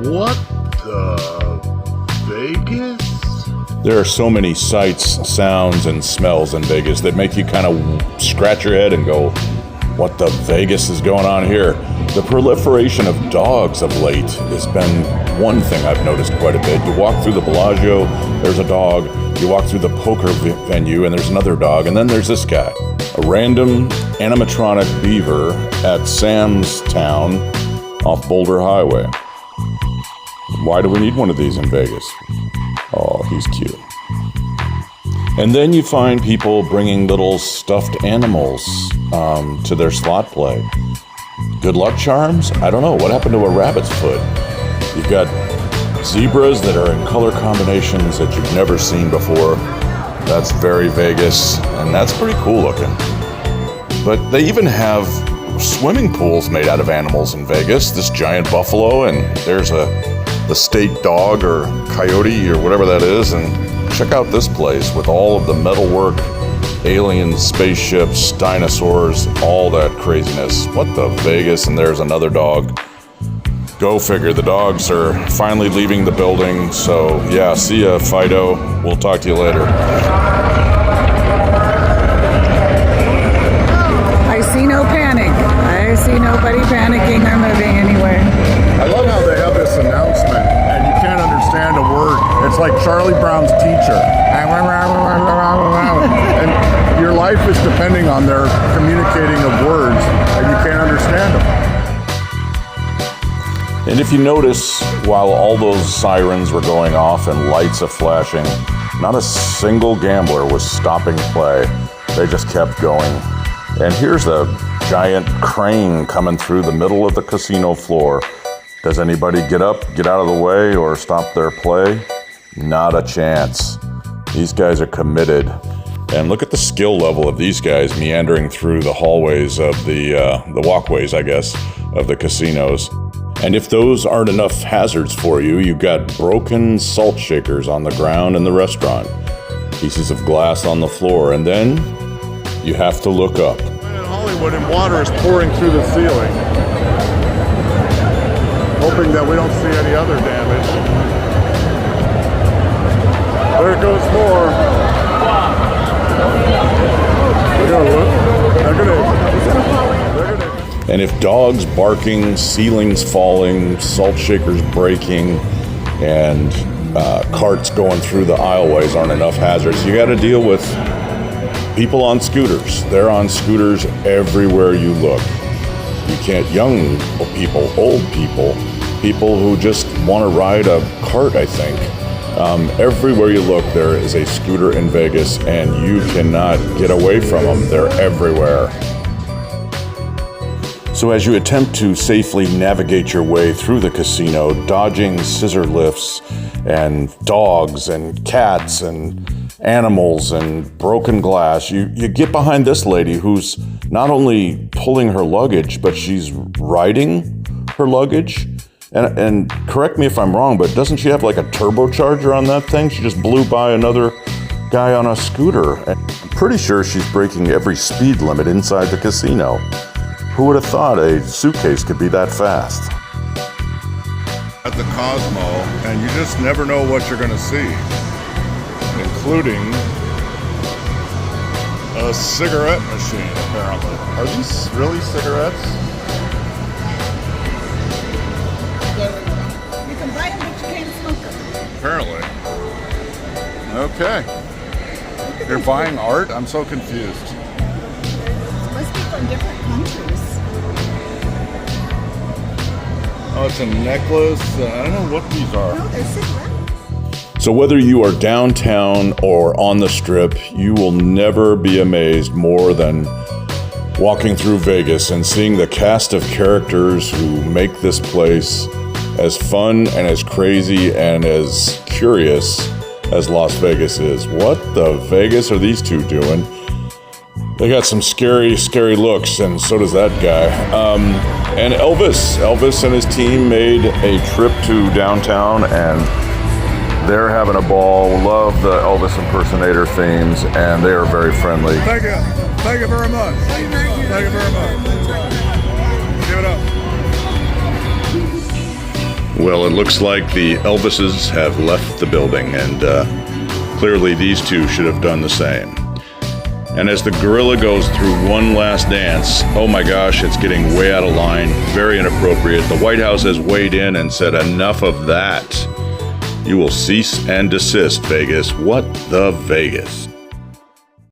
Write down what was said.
What the Vegas? There are so many sights, sounds, and smells in Vegas that make you kind of scratch your head and go, what the Vegas is going on here? The proliferation of dogs of late has been one thing I've noticed quite a bit. You walk through the Bellagio, there's a dog. You walk through the poker venue and there's another dog. And then there's this guy, a random animatronic beaver at Sam's Town off Boulder Highway. Why do we need one of these in Vegas? Oh, he's cute. And then you find people bringing little stuffed animals to their slot play. Good luck charms? I don't know. What happened to a rabbit's foot? You've got zebras that are in color combinations that you've never seen before. That's very Vegas, and that's pretty cool looking. But they even have swimming pools made out of animals in Vegas. This giant buffalo, and there's the state dog or coyote or whatever that is. And check out this place with all of the metalwork, alien spaceships, dinosaurs, all that craziness. What the Vegas? And there's another dog. Go figure, the dogs are finally leaving the building. So yeah, see ya, Fido. We'll talk to you later. I see no panic. I see nobody panicking or moving anywhere. I love how they have this announcement and you can't understand a word. It's like Charlie Brown's teacher. And your life is depending on their communicating of words and you can't understand them. And if you notice, while all those sirens were going off and lights are flashing, not a single gambler was stopping play. They just kept going. And here's a giant crane coming through the middle of the casino floor. Does anybody get up, get out of the way, or stop their play? Not a chance. These guys are committed. And look at the skill level of these guys meandering through the hallways of the walkways, I guess, of the casinos. And if those aren't enough hazards for you, you've got broken salt shakers on the ground in the restaurant, pieces of glass on the floor, and then you have to look up. In Hollywood, and water is pouring through the ceiling, hoping that we don't see any other damage. There goes more. They're gonna. And if dogs barking, ceilings falling, salt shakers breaking, and carts going through the aisleways aren't enough hazards, you got to deal with people on scooters. They're on scooters everywhere you look. You can't, young people, old people, people who just want to ride a cart, I think. Everywhere you look, there is a scooter in Vegas, and you cannot get away from them. They're everywhere. So as you attempt to safely navigate your way through the casino, dodging scissor lifts and dogs and cats and animals and broken glass, you get behind this lady who's not only pulling her luggage, but she's riding her luggage. And correct me if I'm wrong, but doesn't she have like a turbocharger on that thing? She just blew by another guy on a scooter. And I'm pretty sure she's breaking every speed limit inside the casino. Who would have thought a suitcase could be that fast? At the Cosmo, and you just never know what you're going to see, including a cigarette machine, apparently. Are these really cigarettes? You can buy them, but you can't smoke them. Apparently. Okay. You're buying art? I'm so confused. Must be from different countries. Oh, it's a necklace. I don't know what these are. No, they're cigarettes. So whether you are downtown or on the Strip, you will never be amazed more than walking through Vegas and seeing the cast of characters who make this place as fun and as crazy and as curious as Las Vegas is. What the Vegas are these two doing? They got some scary, scary looks, and so does that guy. And Elvis and his team made a trip to downtown, and they're having a ball. Love the Elvis impersonator themes, and they are very friendly. Thank you. Thank you very much. Thank you very much. Give it up. Well, it looks like the Elvises have left the building, and clearly these two should have done the same. And as the gorilla goes through one last dance, oh my gosh, it's getting way out of line, very inappropriate. The White House has weighed in and said enough of that. You will cease and desist, Vegas. What the Vegas?